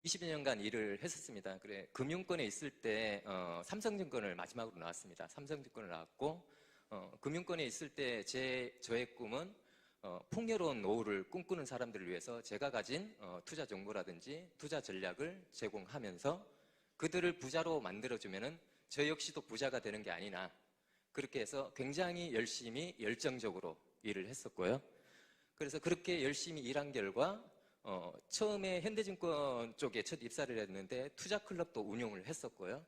20여 년간 일을 했었습니다. 그래, 금융권에 있을 때 삼성증권을 마지막으로 나왔습니다. 삼성증권을 나왔고 금융권에 있을 때 저의 꿈은 풍요로운 노후를 꿈꾸는 사람들을 위해서 제가 가진 투자 정보라든지 투자 전략을 제공하면서 그들을 부자로 만들어주면은 저 역시도 부자가 되는 게 아니나, 그렇게 해서 굉장히 열심히 열정적으로 일을 했었고요. 그래서 그렇게 열심히 일한 결과 처음에 현대증권 쪽에 첫 입사를 했는데 투자클럽도 운용을 했었고요.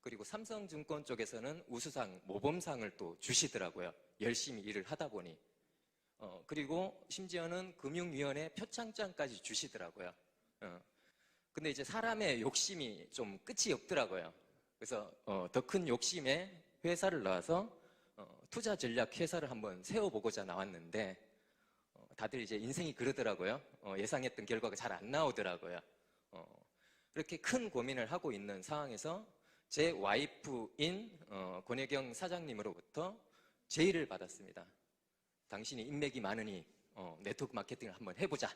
그리고 삼성증권 쪽에서는 우수상, 모범상을 또 주시더라고요. 열심히 일을 하다 보니. 그리고 심지어는 금융위원회 표창장까지 주시더라고요. 근데 이제 사람의 욕심이 좀 끝이 없더라고요. 그래서 더 큰 욕심에 회사를 나와서 투자 전략 회사를 한번 세워보고자 나왔는데 다들 이제 인생이 그러더라고요. 예상했던 결과가 잘 안 나오더라고요. 그렇게 큰 고민을 하고 있는 상황에서 제 와이프인 권혜경 사장님으로부터 제의를 받았습니다. 당신이 인맥이 많으니 네트워크 마케팅을 한번 해보자.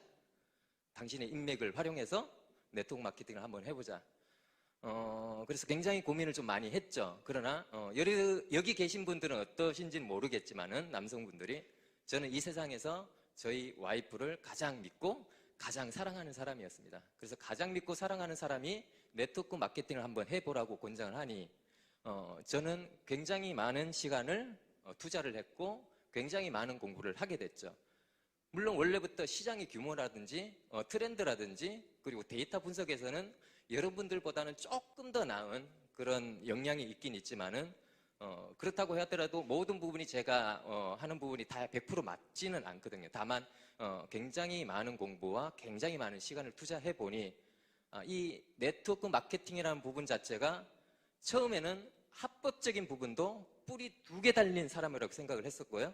당신의 인맥을 활용해서 네트워크 마케팅을 한번 해보자. 그래서 굉장히 고민을 좀 많이 했죠. 그러나 여기 계신 분들은 어떠신지는 모르겠지만은 남성분들이, 저는 이 세상에서 저희 와이프를 가장 믿고 가장 사랑하는 사람이었습니다. 그래서 가장 믿고 사랑하는 사람이 네트워크 마케팅을 한번 해보라고 권장을 하니 저는 굉장히 많은 시간을 투자를 했고 굉장히 많은 공부를 하게 됐죠. 물론 원래부터 시장의 규모라든지 트렌드라든지 그리고 데이터 분석에서는 여러분들보다는 조금 더 나은 그런 역량이 있긴 있지만은 그렇다고 하더라도 모든 부분이 제가 하는 부분이 다 100% 맞지는 않거든요. 다만 굉장히 많은 공부와 굉장히 많은 시간을 투자해 보니 이 네트워크 마케팅이라는 부분 자체가 처음에는 합법적인 부분도 뿌리 2개 달린 사람이라고 생각을 했었고요.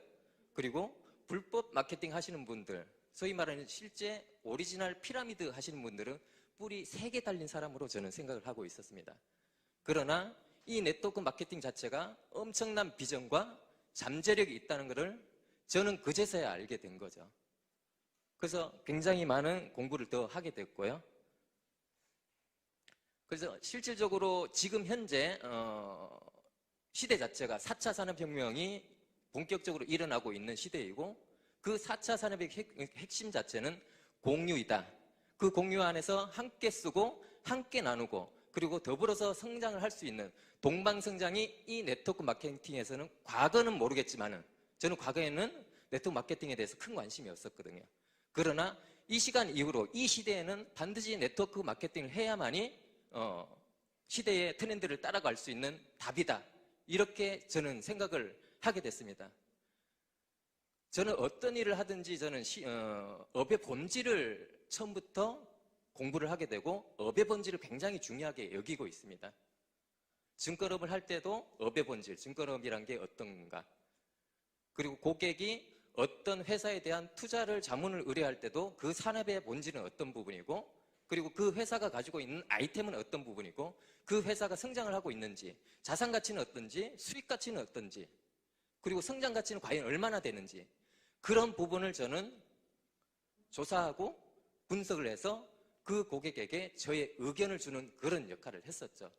그리고 불법 마케팅 하시는 분들, 소위 말하는 실제 오리지널 피라미드 하시는 분들은 뿌리 3개 달린 사람으로 저는 생각을 하고 있었습니다. 그러나 이 네트워크 마케팅 자체가 엄청난 비전과 잠재력이 있다는 것을 저는 그제서야 알게 된 거죠. 그래서 굉장히 많은 공부를 더 하게 됐고요. 그래서 실질적으로 지금 현재 시대 자체가 4차 산업혁명이 본격적으로 일어나고 있는 시대이고, 그 4차 산업의 핵심 자체는 공유이다. 그 공유 안에서 함께 쓰고 함께 나누고 그리고 더불어서 성장을 할 수 있는 동방성장이 이 네트워크 마케팅에서는, 과거는 모르겠지만은 저는 과거에는 네트워크 마케팅에 대해서 큰 관심이 없었거든요. 그러나 이 시간 이후로 이 시대에는 반드시 네트워크 마케팅을 해야만이 시대의 트렌드를 따라갈 수 있는 답이다. 이렇게 저는 생각을 하게 됐습니다. 저는 어떤 일을 하든지 저는 업의 본질을 처음부터 공부를 하게 되고 업의 본질을 굉장히 중요하게 여기고 있습니다. 증권업을 할 때도 업의 본질, 증권업이란 게 어떤가, 그리고 고객이 어떤 회사에 대한 투자를 자문을 의뢰할 때도 그 산업의 본질은 어떤 부분이고, 그리고 그 회사가 가지고 있는 아이템은 어떤 부분이고, 그 회사가 성장을 하고 있는지, 자산 가치는 어떤지, 수익 가치는 어떤지, 그리고 성장 가치는 과연 얼마나 되는지, 그런 부분을 저는 조사하고 분석을 해서 그 고객에게 저의 의견을 주는 그런 역할을 했었죠.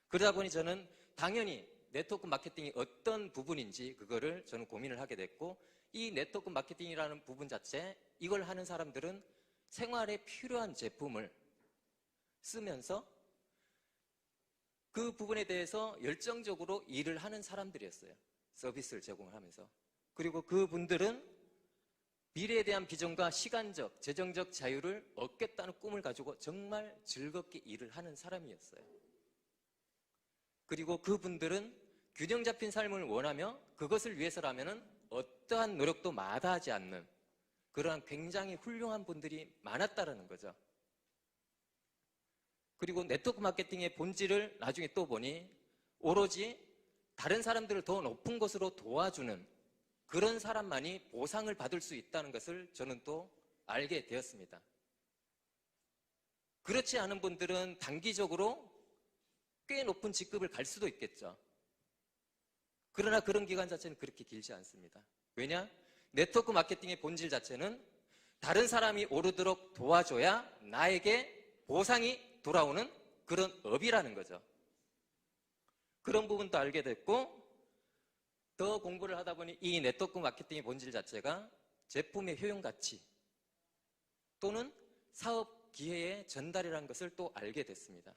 그러다 보니 저는 당연히 네트워크 마케팅이 어떤 부분인지 그거를 저는 고민을 하게 됐고, 이 네트워크 마케팅이라는 부분 자체, 이걸 하는 사람들은 생활에 필요한 제품을 쓰면서 그 부분에 대해서 열정적으로 일을 하는 사람들이었어요. 서비스를 제공을 하면서. 그리고 그분들은 미래에 대한 비전과 시간적, 재정적 자유를 얻겠다는 꿈을 가지고 정말 즐겁게 일을 하는 사람이었어요. 그리고 그분들은 균형 잡힌 삶을 원하며 그것을 위해서라면 어떠한 노력도 마다하지 않는 그러한 굉장히 훌륭한 분들이 많았다는 거죠. 그리고 네트워크 마케팅의 본질을 나중에 또 보니 오로지 다른 사람들을 더 높은 곳으로 도와주는 그런 사람만이 보상을 받을 수 있다는 것을 저는 또 알게 되었습니다. 그렇지 않은 분들은 단기적으로 꽤 높은 직급을 갈 수도 있겠죠. 그러나 그런 기간 자체는 그렇게 길지 않습니다. 왜냐? 네트워크 마케팅의 본질 자체는 다른 사람이 오르도록 도와줘야 나에게 보상이 돌아오는 그런 업이라는 거죠. 그런 부분도 알게 됐고, 더 공부를 하다 보니 이 네트워크 마케팅의 본질 자체가 제품의 효용 가치 또는 사업 기회의 전달이라는 것을 또 알게 됐습니다.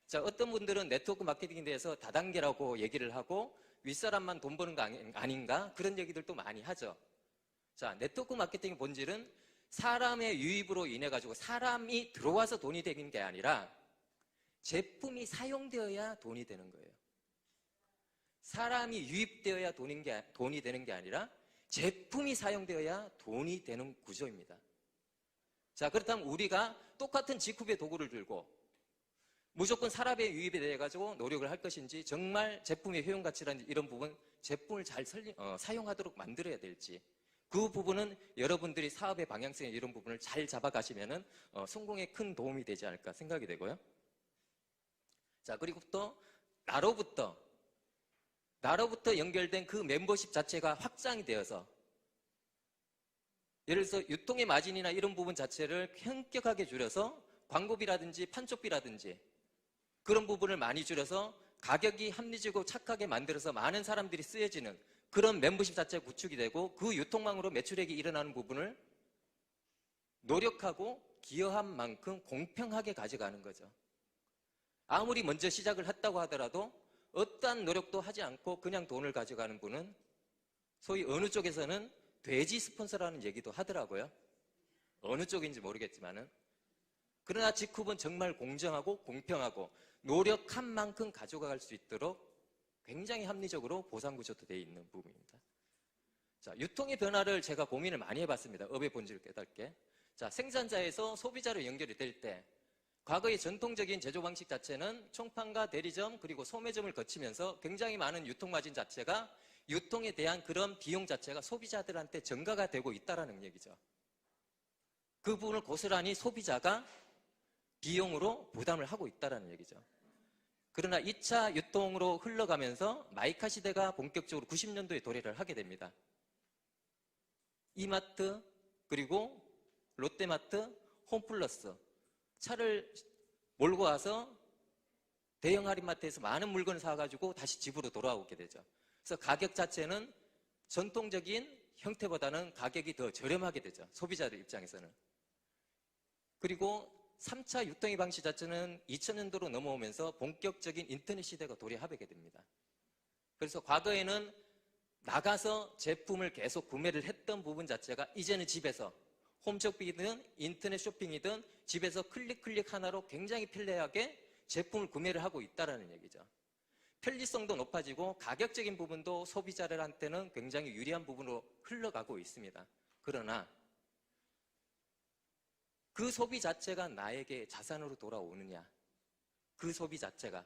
자, 어떤 분들은 네트워크 마케팅에 대해서 다단계라고 얘기를 하고 윗사람만 돈 버는 거 아닌가? 그런 얘기들도 많이 하죠. 자, 네트워크 마케팅의 본질은 사람의 유입으로 인해 가지고 사람이 들어와서 돈이 되는 게 아니라 제품이 사용되어야 돈이 되는 거예요. 사람이 유입되어야 돈이 되는 게 아니라 제품이 사용되어야 돈이 되는 구조입니다. 자, 그렇다면 우리가 똑같은 G컵의 도구를 들고 무조건 사람의 유입에 대해 가지고 노력을 할 것인지, 정말 제품의 효용 가치라든지 이런 부분, 제품을 잘 사용하도록 만들어야 될지, 그 부분은 여러분들이 사업의 방향성에 이런 부분을 잘 잡아가시면은 성공에 큰 도움이 되지 않을까 생각이 되고요. 자, 그리고 또 나로부터 연결된 그 멤버십 자체가 확장이 되어서, 예를 들어서 유통의 마진이나 이런 부분 자체를 현격하게 줄여서 광고비라든지 판촉비라든지 그런 부분을 많이 줄여서 가격이 합리적이고 착하게 만들어서 많은 사람들이 쓰여지는 그런 멤버십 자체가 구축이 되고, 그 유통망으로 매출액이 일어나는 부분을 노력하고 기여한 만큼 공평하게 가져가는 거죠. 아무리 먼저 시작을 했다고 하더라도 어떠한 노력도 하지 않고 그냥 돈을 가져가는 분은 소위 어느 쪽에서는 돼지 스폰서라는 얘기도 하더라고요. 어느 쪽인지 모르겠지만은. 그러나 G컵은 정말 공정하고 공평하고 노력한 만큼 가져갈 수 있도록 굉장히 합리적으로 보상 구조도 되어 있는 부분입니다. 자, 유통의 변화를 제가 고민을 많이 해봤습니다. 업의 본질을 깨닫게. 자, 생산자에서 소비자로 연결이 될 때, 과거의 전통적인 제조 방식 자체는 총판과 대리점 그리고 소매점을 거치면서 굉장히 많은 유통 마진 자체가, 유통에 대한 그런 비용 자체가 소비자들한테 전가가 되고 있다는 얘기죠. 그 부분을 고스란히 소비자가 비용으로 부담을 하고 있다는 얘기죠. 그러나 2차 유통으로 흘러가면서 마이카 시대가 본격적으로 90년도에 도래를 하게 됩니다. 이마트 그리고 롯데마트, 홈플러스, 차를 몰고 와서 대형 할인마트에서 많은 물건을 사가지고 다시 집으로 돌아오게 되죠. 그래서 가격 자체는 전통적인 형태보다는 가격이 더 저렴하게 되죠. 소비자들 입장에서는. 그리고 3차 유통의 방식 자체는 2000년도로 넘어오면서 본격적인 인터넷 시대가 도래하게 됩니다. 그래서 과거에는 나가서 제품을 계속 구매를 했던 부분 자체가 이제는 집에서 홈쇼핑이든 인터넷 쇼핑이든 집에서 클릭 하나로 굉장히 편리하게 제품을 구매를 하고 있다는 얘기죠. 편리성도 높아지고 가격적인 부분도 소비자들한테는 굉장히 유리한 부분으로 흘러가고 있습니다. 그러나 그 소비 자체가 나에게 자산으로 돌아오느냐, 그 소비 자체가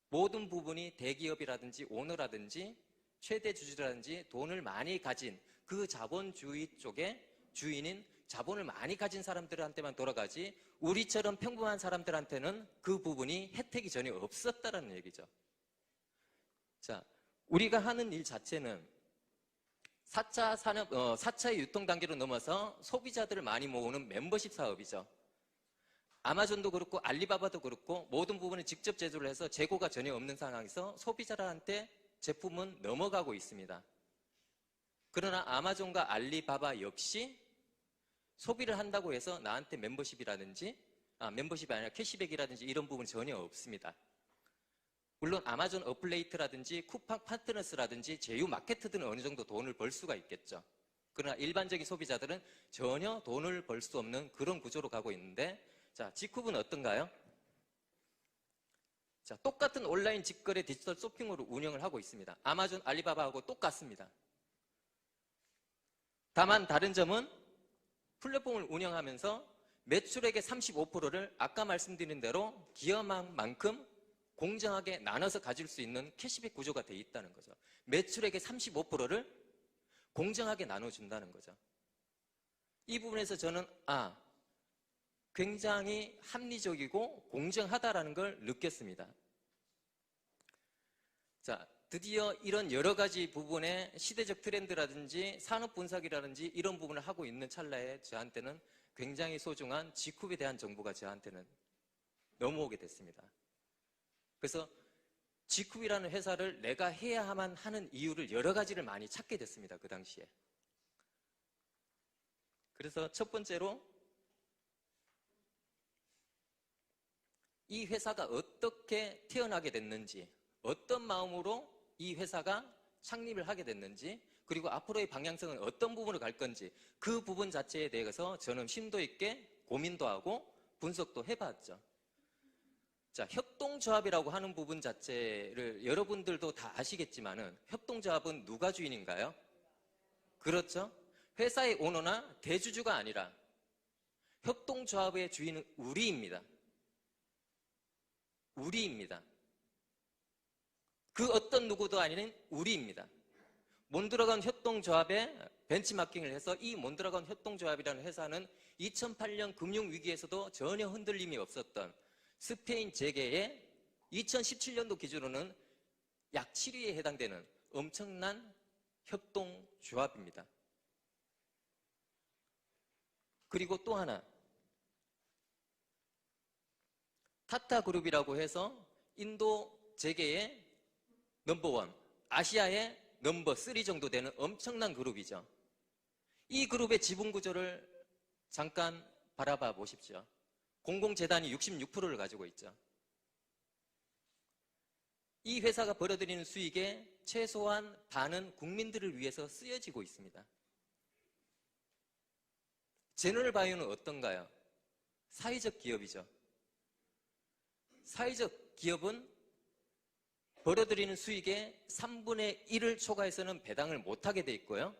모든 부분이 대기업이라든지 오너라든지 최대 주주라든지 돈을 많이 가진 그 자본주의 쪽에 주인인 자본을 많이 가진 사람들한테만 돌아가지, 우리처럼 평범한 사람들한테는 그 부분이 혜택이 전혀 없었다는 얘기죠. 자, 우리가 하는 일 자체는 4차의 유통 단계로 넘어서 소비자들을 많이 모으는 멤버십 사업이죠. 아마존도 그렇고 알리바바도 그렇고 모든 부분을 직접 제조를 해서 재고가 전혀 없는 상황에서 소비자들한테 제품은 넘어가고 있습니다. 그러나 아마존과 알리바바 역시 소비를 한다고 해서 나한테 멤버십이 아니라 캐시백이라든지 이런 부분은 전혀 없습니다. 물론 아마존 어플레이트라든지 쿠팡 파트너스라든지 제휴 마케트들은 어느 정도 돈을 벌 수가 있겠죠. 그러나 일반적인 소비자들은 전혀 돈을 벌 수 없는 그런 구조로 가고 있는데, 자, G컵은 어떤가요? 자, 똑같은 온라인 직거래 디지털 쇼핑으로 운영을 하고 있습니다. 아마존, 알리바바하고 똑같습니다. 다만 다른 점은 플랫폼을 운영하면서 매출액의 35%를 아까 말씀드린 대로 기여한 만큼 공정하게 나눠서 가질 수 있는 캐시백 구조가 되어 있다는 거죠. 매출액의 35%를 공정하게 나눠준다는 거죠. 이 부분에서 저는 굉장히 합리적이고 공정하다라는 걸 느꼈습니다. 자, 드디어 이런 여러 가지 부분의 시대적 트렌드라든지 산업 분석이라든지 이런 부분을 하고 있는 찰나에 저한테는 굉장히 소중한 G컵에 대한 정보가 저한테는 넘어오게 됐습니다. 그래서 G컵이라는 회사를 내가 해야만 하는 이유를 여러 가지를 많이 찾게 됐습니다. 그 당시에. 그래서 첫 번째로 이 회사가 어떻게 태어나게 됐는지, 어떤 마음으로 이 회사가 창립을 하게 됐는지, 그리고 앞으로의 방향성은 어떤 부분으로 갈 건지, 그 부분 자체에 대해서 저는 심도 있게 고민도 하고 분석도 해봤죠. 자, 협동조합이라고 하는 부분 자체를 여러분들도 다 아시겠지만은 협동조합은 누가 주인인가요? 그렇죠? 회사의 오너나 대주주가 아니라 협동조합의 주인은 우리입니다. 우리입니다. 그 어떤 누구도 아닌 우리입니다. 몬드라곤 협동조합에 벤치마킹을 해서 이 몬드라곤 협동조합이라는 회사는 2008년 금융위기에서도 전혀 흔들림이 없었던 스페인 재계의 2017년도 기준으로는 약 7위에 해당되는 엄청난 협동조합입니다. 그리고 또 하나, 타타그룹이라고 해서 인도 재계의 넘버원, 아시아의 넘버 3 정도 되는 엄청난 그룹이죠. 이 그룹의 지분 구조를 잠깐 바라봐 보십시오. 공공재단이 66%를 가지고 있죠. 이 회사가 벌어들이는 수익의 최소한 반은 국민들을 위해서 쓰여지고 있습니다. 제너럴바이오는 어떤가요? 사회적 기업이죠. 사회적 기업은 벌어들이는 수익의 3분의 1을 초과해서는 배당을 못하게 돼 있고요.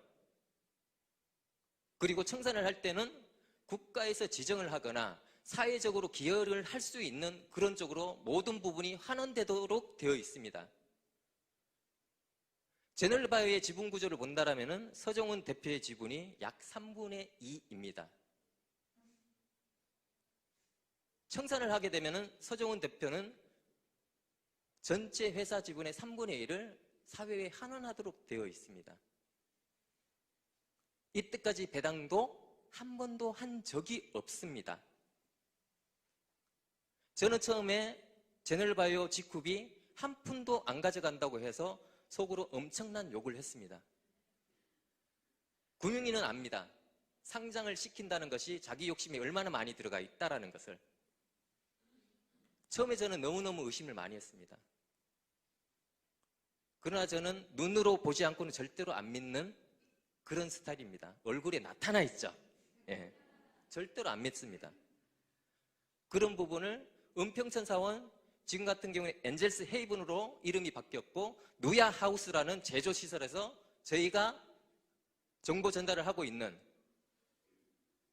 그리고 청산을 할 때는 국가에서 지정을 하거나 사회적으로 기여를 할 수 있는 그런 쪽으로 모든 부분이 환원되도록 되어 있습니다. 제너럴바이오의 지분 구조를 본다라면은 서정훈 대표의 지분이 약 3분의 2입니다. 청산을 하게 되면은 서정훈 대표는 전체 회사 지분의 3분의 1을 사회에 환원하도록 되어 있습니다. 이때까지 배당도 한 번도 한 적이 없습니다. 저는 처음에 제너럴바이오 G컵이 한 푼도 안 가져간다고 해서 속으로 엄청난 욕을 했습니다. 금융인은 압니다. 상장을 시킨다는 것이 자기 욕심이 얼마나 많이 들어가 있다는 것을. 처음에 저는 너무너무 의심을 많이 했습니다. 그러나 저는 눈으로 보지 않고는 절대로 안 믿는 그런 스타일입니다. 얼굴에 나타나 있죠. 예. 절대로 안 믿습니다. 그런 부분을 은평천사원, 지금 같은 경우에 엔젤스 헤이븐으로 이름이 바뀌었고 누야 하우스라는 제조시설에서 저희가 정보 전달을 하고 있는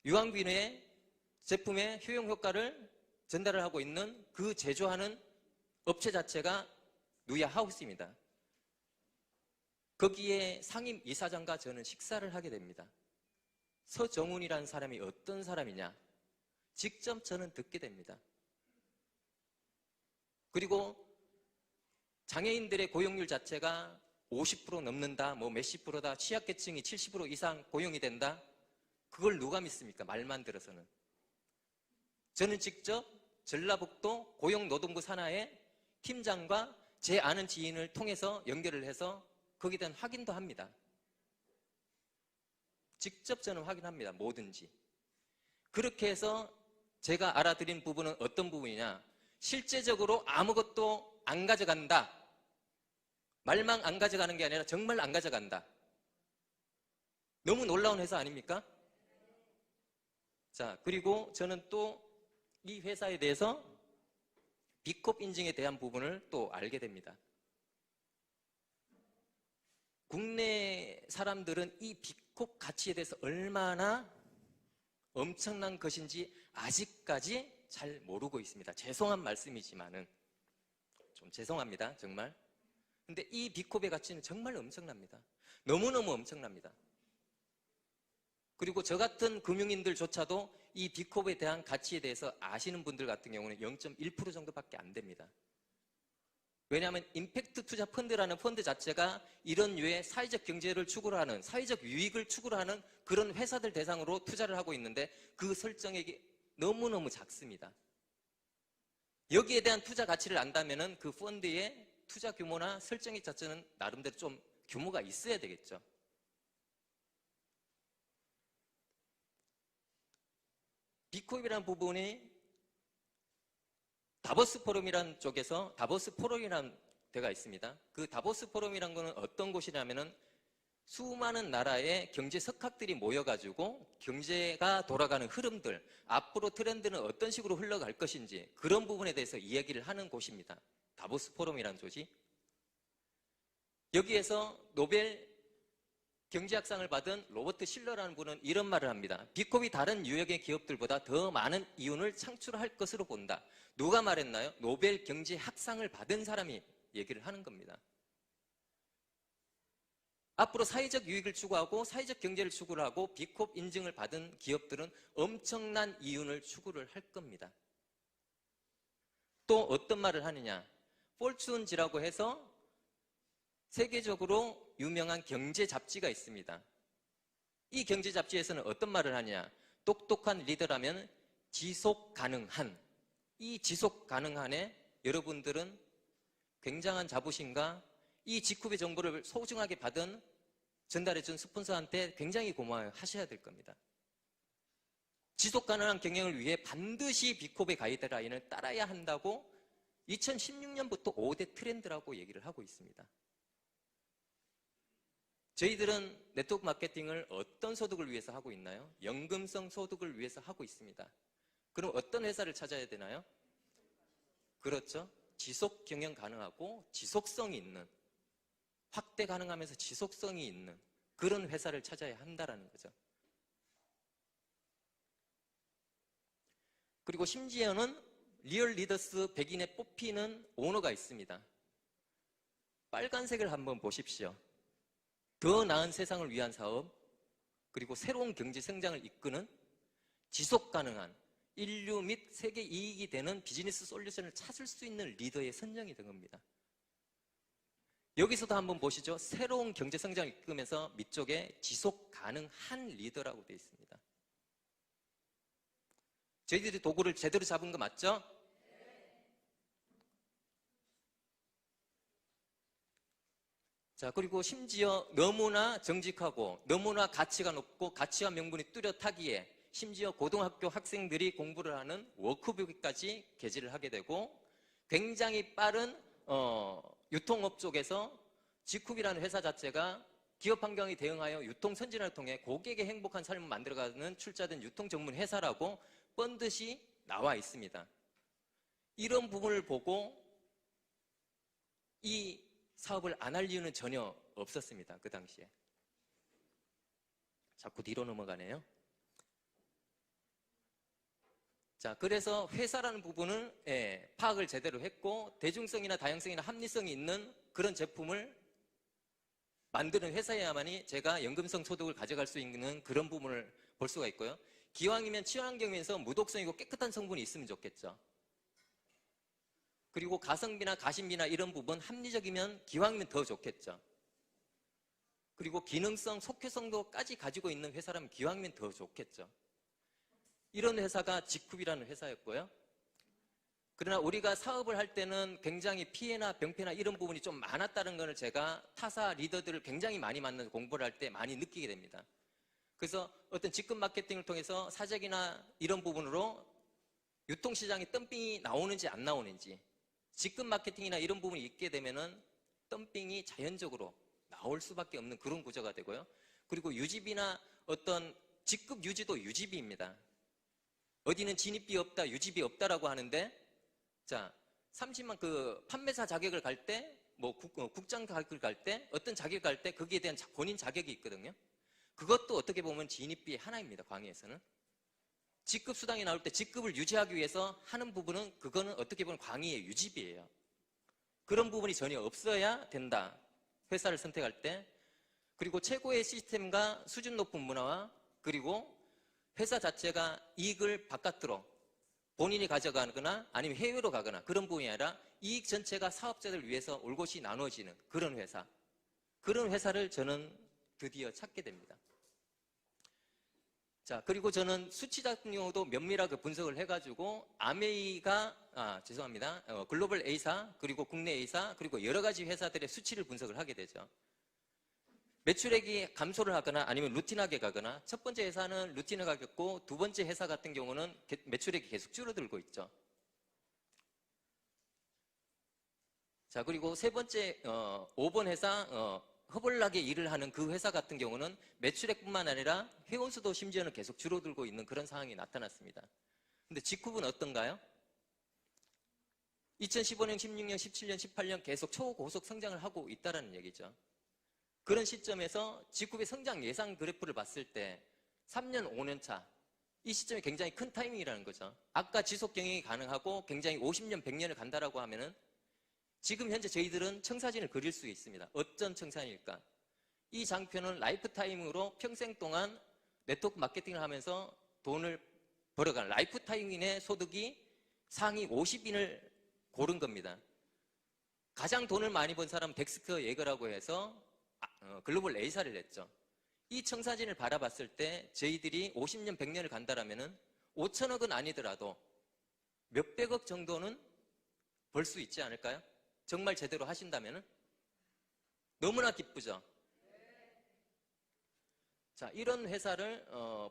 유황비누의 제품의 효용 효과를 전달을 하고 있는 그 제조하는 업체 자체가 누야 하우스입니다. 거기에 상임 이사장과 저는 식사를 하게 됩니다. 서정훈이라는 사람이 어떤 사람이냐 직접 저는 듣게 됩니다. 그리고 장애인들의 고용률 자체가 50% 넘는다, 뭐 몇십 프로다, 취약계층이 70% 이상 고용이 된다. 그걸 누가 믿습니까? 말만 들어서는. 저는 직접 전라북도 고용노동부 산하의 팀장과 제 아는 지인을 통해서 연결을 해서 거기에 대한 확인도 합니다. 직접 저는 확인합니다. 뭐든지. 그렇게 해서 제가 알아들인 부분은 어떤 부분이냐? 실제적으로 아무것도 안 가져간다. 말만 안 가져가는 게 아니라 정말 안 가져간다. 너무 놀라운 회사 아닙니까? 자, 그리고 저는 또 이 회사에 대해서 B컵 인증에 대한 부분을 또 알게 됩니다. 국내 사람들은 이 B컵 가치에 대해서 얼마나 엄청난 것인지 아직까지 잘 모르고 있습니다. 죄송한 말씀이지만은 좀 죄송합니다. 정말. 근데 이 B컵의 가치는 정말 엄청납니다. 너무너무 엄청납니다. 그리고 저 같은 금융인들조차도 이 B컵에 대한 가치에 대해서 아시는 분들 같은 경우는 0.1% 정도밖에 안 됩니다. 왜냐하면 임팩트 투자 펀드라는 펀드 자체가 이런 류의 사회적 경제를 추구하는, 사회적 유익을 추구하는 그런 회사들 대상으로 투자를 하고 있는데 그 설정액이 너무너무 작습니다. 여기에 대한 투자 가치를 안다면은 그 펀드의 투자 규모나 설정액 자체는 나름대로 좀 규모가 있어야 되겠죠. 비코입이라는 부분이 다보스 포럼이라는 쪽에서 다보스 포럼이라는 데가 있습니다. 그 다보스 포럼이라는 거는 어떤 곳이냐면은 수많은 나라의 경제 석학들이 모여가지고 경제가 돌아가는 흐름들, 앞으로 트렌드는 어떤 식으로 흘러갈 것인지 그런 부분에 대해서 이야기를 하는 곳입니다. 다보스 포럼이라는 조직. 여기에서 노벨 경제학상을 받은 로버트 실러라는 분은 이런 말을 합니다. 비콥이 다른 유역의 기업들보다 더 많은 이윤을 창출할 것으로 본다. 누가 말했나요? 노벨 경제학상을 받은 사람이 얘기를 하는 겁니다. 앞으로 사회적 유익을 추구하고 사회적 경제를 추구를 하고 비콥 인증을 받은 기업들은 엄청난 이윤을 추구를 할 겁니다. 또 어떤 말을 하느냐? 폴춘지라고 해서 세계적으로 유명한 경제 잡지가 있습니다. 이 경제 잡지에서는 어떤 말을 하냐? 똑똑한 리더라면 지속 가능한, 이 지속 가능한에 여러분들은 굉장한 자부심과 이 지쿱의 정보를 소중하게 받은 전달해준 스폰서한테 굉장히 고마워하셔야 될 겁니다. 지속 가능한 경영을 위해 반드시 비콥의 가이드라인을 따라야 한다고 2016년부터 5대 트렌드라고 얘기를 하고 있습니다. 저희들은 네트워크 마케팅을 어떤 소득을 위해서 하고 있나요? 연금성 소득을 위해서 하고 있습니다. 그럼 어떤 회사를 찾아야 되나요? 그렇죠. 지속 경영 가능하고 지속성이 있는, 확대 가능하면서 지속성이 있는 그런 회사를 찾아야 한다는 거죠. 그리고 심지어는 리얼 리더스 100인에 뽑히는 오너가 있습니다. 빨간색을 한번 보십시오. 더 나은 세상을 위한 사업, 그리고 새로운 경제 성장을 이끄는 지속 가능한 인류 및 세계 이익이 되는 비즈니스 솔루션을 찾을 수 있는 리더에 선정이 된 겁니다. 여기서도 한번 보시죠. 새로운 경제 성장을 이끌면서 밑쪽에 지속 가능한 리더라고 되어 있습니다. 저희들이 도구를 제대로 잡은 거 맞죠? 자, 그리고 심지어 너무나 정직하고 너무나 가치가 높고 가치와 명분이 뚜렷하기에 심지어 고등학교 학생들이 공부를 하는 워크북까지 게재를 하게 되고 굉장히 빠른 유통업 쪽에서 지쿱이라는 회사 자체가 기업 환경에 대응하여 유통 선진화를 통해 고객의 행복한 삶을 만들어가는 출자된 유통 전문 회사라고 뻔듯이 나와 있습니다. 이런 부분을 보고 이 사업을 안 할 이유는 전혀 없었습니다. 그 당시에. 자꾸 뒤로 넘어가네요. 자, 그래서 회사라는 부분은 파악을 제대로 했고 대중성이나 다양성이나 합리성이 있는 그런 제품을 만드는 회사여야만이 제가 연금성 소득을 가져갈 수 있는 그런 부분을 볼 수가 있고요. 기왕이면 친환경에서 무독성이고 깨끗한 성분이 있으면 좋겠죠. 그리고 가성비나 가심비나 이런 부분 합리적이면 기왕이면 더 좋겠죠. 그리고 기능성, 속효성도까지 가지고 있는 회사라면 기왕이면 더 좋겠죠. 이런 회사가 지쿱이라는 회사였고요. 그러나 우리가 사업을 할 때는 굉장히 피해나 병폐나 이런 부분이 좀 많았다는 것을 제가 타사 리더들을 굉장히 많이 만나서 공부를 할 때 많이 느끼게 됩니다. 그래서 어떤 직급 마케팅을 통해서 사적이나 이런 부분으로 유통시장에 덤핑이 나오는지 안 나오는지, 직급 마케팅이나 이런 부분이 있게 되면은 덤핑이 자연적으로 나올 수밖에 없는 그런 구조가 되고요. 그리고 유지비나 어떤 직급 유지도 유지비입니다. 어디는 진입비 없다, 유지비 없다라고 하는데, 자, 30만 그 판매사 자격을 갈 때, 뭐 국장 자격을 갈 때, 어떤 자격을 갈 때 거기에 대한 본인 자격이 있거든요. 그것도 어떻게 보면 진입비의 하나입니다. 광의에서는. 직급 수당이 나올 때 직급을 유지하기 위해서 하는 부분은 그거는 어떻게 보면 광의의 유지비예요. 그런 부분이 전혀 없어야 된다. 회사를 선택할 때. 그리고 최고의 시스템과 수준 높은 문화와 그리고 회사 자체가 이익을 바깥으로 본인이 가져가거나 아니면 해외로 가거나 그런 부분이 아니라 이익 전체가 사업자들 위해서 올곧이 나눠지는 그런 회사. 그런 회사를 저는 드디어 찾게 됩니다. 자, 그리고 저는 수치 같은 경우도 면밀하게 분석을 해가지고 죄송합니다. 글로벌 A사, 그리고 국내 A사, 그리고 여러 가지 회사들의 수치를 분석을 하게 되죠. 매출액이 감소를 하거나 아니면 루틴하게 가거나, 첫 번째 회사는 루틴을 가겠고, 두 번째 회사 같은 경우는 매출액이 계속 줄어들고 있죠. 자, 그리고 세 번째 5번 회사, 허벌나게 일을 하는 그 회사 같은 경우는 매출액뿐만 아니라 회원수도 심지어는 계속 줄어들고 있는 그런 상황이 나타났습니다. 근데 지쿱은 어떤가요? 2015년, 16년, 17년, 18년 계속 초고속 성장을 하고 있다는 얘기죠. 그런 시점에서 지쿱의 성장 예상 그래프를 봤을 때 3년, 5년 차, 이 시점이 굉장히 큰 타이밍이라는 거죠. 아까 지속 경영이 가능하고 굉장히 50년, 100년을 간다라고 하면은 지금 현재 저희들은 청사진을 그릴 수 있습니다. 어떤 청사진일까? 이 장표는 라이프타임으로 평생 동안 네트워크 마케팅을 하면서 돈을 벌어가는 라이프타임인의 소득이 상위 50인을 고른 겁니다. 가장 돈을 많이 번 사람은 덱스터 예거라고 해서 글로벌 A사를 냈죠. 이 청사진을 바라봤을 때 저희들이 50년, 100년을 간다라면은 5천억은 아니더라도 몇백억 정도는 벌 수 있지 않을까요? 정말 제대로 하신다면은? 너무나 기쁘죠? 자, 이런 회사를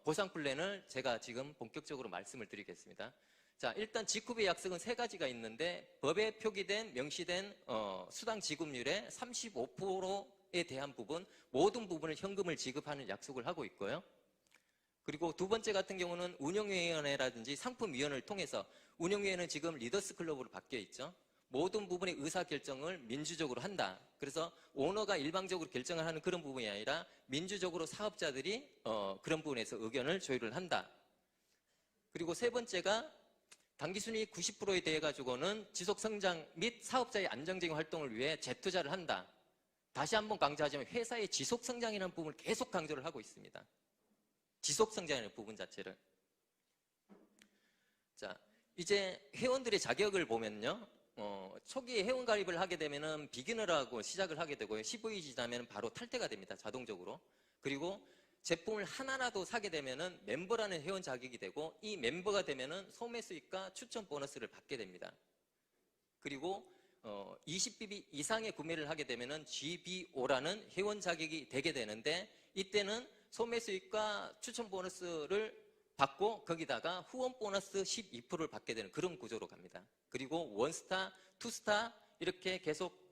보상 플랜을 제가 지금 본격적으로 말씀을 드리겠습니다. 자, 일단 지쿱의 약속은 세 가지가 있는데, 법에 표기된 명시된 수당 지급률의 35%에 대한 부분, 모든 부분을 현금을 지급하는 약속을 하고 있고요. 그리고 두 번째 같은 경우는 운영위원회라든지 상품위원회를 통해서, 운영위원회는 지금 리더스 클럽으로 바뀌어 있죠. 모든 부분의 의사결정을 민주적으로 한다. 그래서 오너가 일방적으로 결정을 하는 그런 부분이 아니라 민주적으로 사업자들이 그런 부분에서 의견을 조율을 한다. 그리고 세 번째가 당기순이익 90%에 대해 가지고는 지속성장 및 사업자의 안정적인 활동을 위해 재투자를 한다. 다시 한번 강조하자면 회사의 지속성장이라는 부분을 계속 강조를 하고 있습니다. 지속성장이라는 부분 자체를. 자, 이제 회원들의 자격을 보면요. 초기에 회원 가입을 하게 되면은 비기너라고 시작을 하게 되고요. 15일 지나면 바로 탈퇴가 됩니다. 자동적으로. 그리고 제품을 하나라도 사게 되면은 멤버라는 회원 자격이 되고, 이 멤버가 되면은 소매 수익과 추천 보너스를 받게 됩니다. 그리고 20BB 이상의 구매를 하게 되면은 GBO라는 회원 자격이 되게 되는데, 이때는 소매 수익과 추천 보너스를 받고 거기다가 후원 보너스 12%를 받게 되는 그런 구조로 갑니다. 그리고 원스타, 투스타 이렇게 계속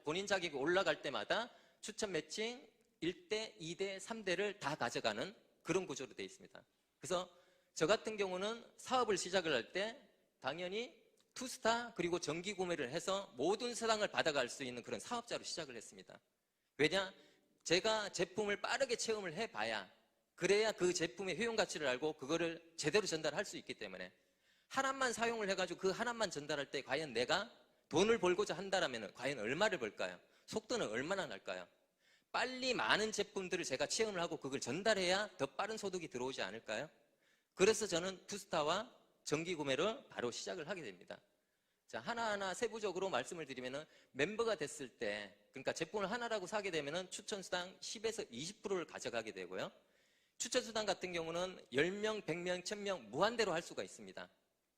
본인 자격이 올라갈 때마다 추천 매칭 1대, 2대, 3대를 다 가져가는 그런 구조로 되어 있습니다. 그래서 저 같은 경우는 사업을 시작을 할 때 당연히 투스타 그리고 정기 구매를 해서 모든 수당을 받아갈 수 있는 그런 사업자로 시작을 했습니다. 왜냐? 제가 제품을 빠르게 체험을 해봐야, 그래야 그 제품의 효용 가치를 알고 그거를 제대로 전달할 수 있기 때문에, 하나만 사용을 해가지고 그 하나만 전달할 때 과연 내가 돈을 벌고자 한다라면 과연 얼마를 벌까요? 속도는 얼마나 날까요? 빨리 많은 제품들을 제가 체험을 하고 그걸 전달해야 더 빠른 소득이 들어오지 않을까요? 그래서 저는 투스타와 정기 구매를 바로 시작을 하게 됩니다. 자, 하나하나 세부적으로 말씀을 드리면은, 멤버가 됐을 때, 그러니까 제품을 하나라고 사게 되면은 추천수당 10에서 20%를 가져가게 되고요. 추천수당 같은 경우는 10명, 100명, 1000명 무한대로 할 수가 있습니다.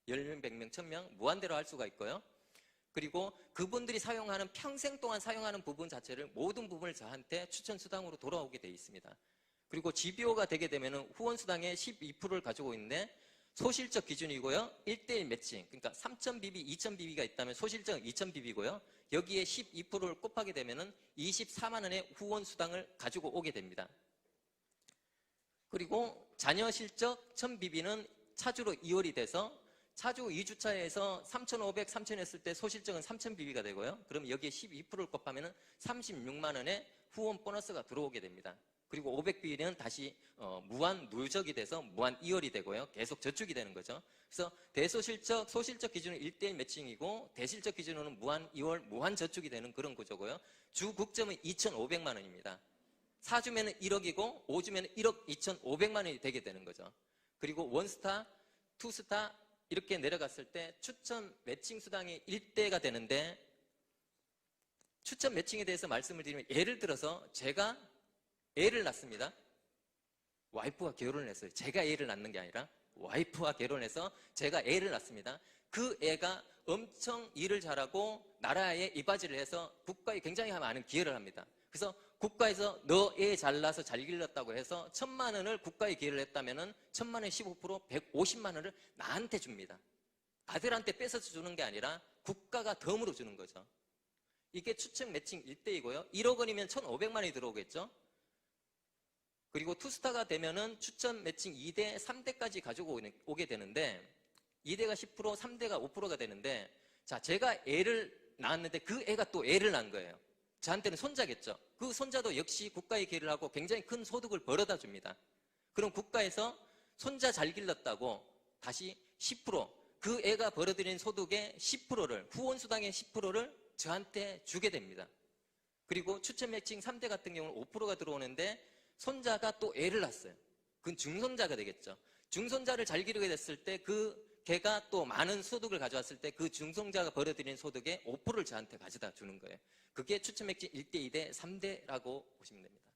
10명, 100명, 1000명 무한대로 할 수가 있고요. 그리고 그분들이 사용하는, 평생 동안 사용하는 부분 자체를, 모든 부분을 저한테 추천수당으로 돌아오게 되어 있습니다. 그리고 GBO가 되게 되면 후원수당의 12%를 가지고 있는데, 소실적 기준이고요. 1대1 매칭, 그러니까 3000BB, 2000BB가 있다면 소실적은 2000BB고요. 여기에 12%를 곱하게 되면 24만 원의 후원수당을 가지고 오게 됩니다. 그리고 자녀 실적 1000BB는 차주로 이월이 돼서, 차주 2주차에서 3,500, 3,000 했을 때 소실적은 3,000BB가 되고요. 그럼 여기에 12%를 곱하면 36만 원의 후원 보너스가 들어오게 됩니다. 그리고 500BB는 다시 무한 누적이 돼서 무한 이월이 되고요. 계속 저축이 되는 거죠. 그래서 대소실적, 소실적 기준은 1대1 매칭이고, 대실적 기준으로는 무한 이월, 무한 저축이 되는 그런 구조고요. 주 국점은 2,500만 원입니다. 4주면 1억이고 5주면 1억 2,500만 원이 되게 되는 거죠. 그리고 원스타, 투스타 이렇게 내려갔을 때 추천 매칭 수당이 1대가 되는데, 추천 매칭에 대해서 말씀을 드리면, 예를 들어서 제가 애를 낳습니다. 와이프가 결혼을 했어요. 제가 애를 낳는 게 아니라 와이프와 결혼해서 제가 애를 낳습니다. 그 애가 엄청 일을 잘하고 나라에 이바지를 해서 국가에 굉장히 많은 기여를 합니다. 그래서 국가에서 너 애 잘나서 잘 길렀다고 해서 1,000만 원을 국가에 기여를 했다면은 1,000만 원의 15% 150만 원을 나한테 줍니다. 아들한테 뺏어서 주는 게 아니라 국가가 덤으로 주는 거죠. 이게 추측 매칭 1대이고요. 1억 원이면 1,500만 원이 들어오겠죠. 그리고 투스타가 되면은 추천 매칭 2대, 3대까지 가지고 오게 되는데 2대가 10%, 3대가 5%가 되는데 자, 제가 애를 낳았는데 그 애가 또 애를 낳은 거예요. 저한테는 손자겠죠. 그 손자도 역시 국가에 기여를 하고 굉장히 큰 소득을 벌어다 줍니다. 그럼 국가에서 손자 잘 길렀다고 다시 10%, 그 애가 벌어들인 소득의 10%를, 후원수당의 10%를 저한테 주게 됩니다. 그리고 추천 매칭 3대 같은 경우는 5%가 들어오는데 손자가 또 애를 낳았어요. 그건 중손자가 되겠죠. 중손자를 잘 기르게 됐을 때 걔가 또 많은 소득을 가져왔을 때 그 중손자가 벌어들인 소득의 5%를 저한테 가져다 주는 거예요. 그게 추천 매칭 1대, 2대, 3대라고 보시면 됩니다.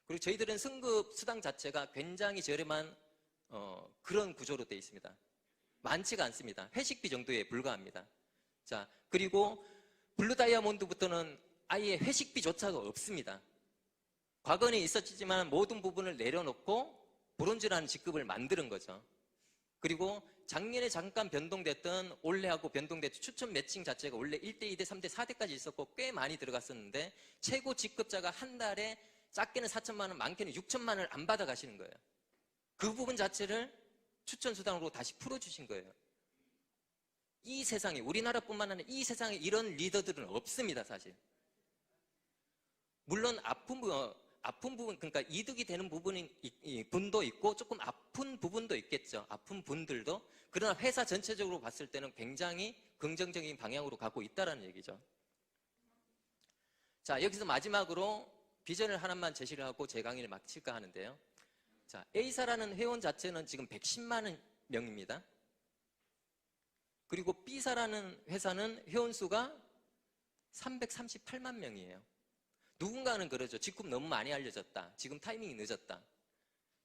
그리고 저희들은 승급 수당 자체가 굉장히 저렴한 그런 구조로 되어 있습니다. 많지가 않습니다. 회식비 정도에 불과합니다. 자, 그리고 블루 다이아몬드부터는 아예 회식비조차도 없습니다. 과거는 있었지만 모든 부분을 내려놓고 브론즈라는 직급을 만드는 거죠. 그리고 작년에 잠깐 변동됐던 올해하고 변동됐던 추천 매칭 자체가 원래 1대, 2대, 3대, 4대까지 있었고 꽤 많이 들어갔었는데 최고 직급자가 한 달에 작게는 4천만 원, 많게는 6천만 원을 안 받아가시는 거예요. 그 부분 자체를 추천 수당으로 다시 풀어주신 거예요. 이 세상에, 우리나라뿐만 아니라 이 세상에 이런 리더들은 없습니다, 사실. 물론 아픈 부분, 그러니까 이득이 되는 분도 있고 조금 아픈 부분도 있겠죠. 아픈 분들도. 그러나 회사 전체적으로 봤을 때는 굉장히 긍정적인 방향으로 가고 있다는 얘기죠. 자, 여기서 마지막으로 비전을 하나만 제시를 하고 제 강의를 마칠까 하는데요. 자, A사라는 회원 자체는 지금 110만 명입니다. 그리고 B사라는 회사는 회원수가 338만 명이에요. 누군가는 그러죠. G쿱 너무 많이 알려졌다. 지금 타이밍이 늦었다.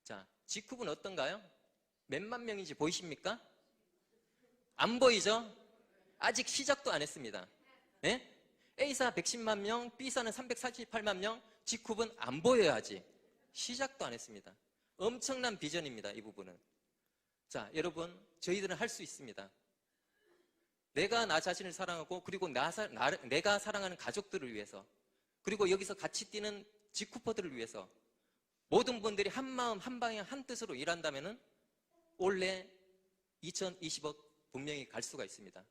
자, G쿱은 어떤가요? 몇만 명인지 보이십니까? 안 보이죠? 아직 시작도 안 했습니다. 네? A사 110만 명, B사는 348만 명, G쿱은 안 보여요, 아직. 시작도 안 했습니다. 엄청난 비전입니다, 이 부분은. 자, 여러분, 저희들은 할 수 있습니다. 내가 나 자신을 사랑하고, 그리고 내가 사랑하는 가족들을 위해서, 그리고 여기서 같이 뛰는 G쿠퍼들을 위해서 모든 분들이 한 마음, 한 방향, 한 뜻으로 일한다면은 올해 2020억 분명히 갈 수가 있습니다.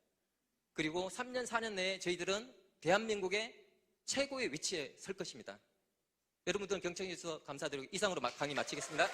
그리고 3년, 4년 내에 저희들은 대한민국의 최고의 위치에 설 것입니다. 여러분들 경청해 주셔서 감사드리고 이상으로 강의 마치겠습니다.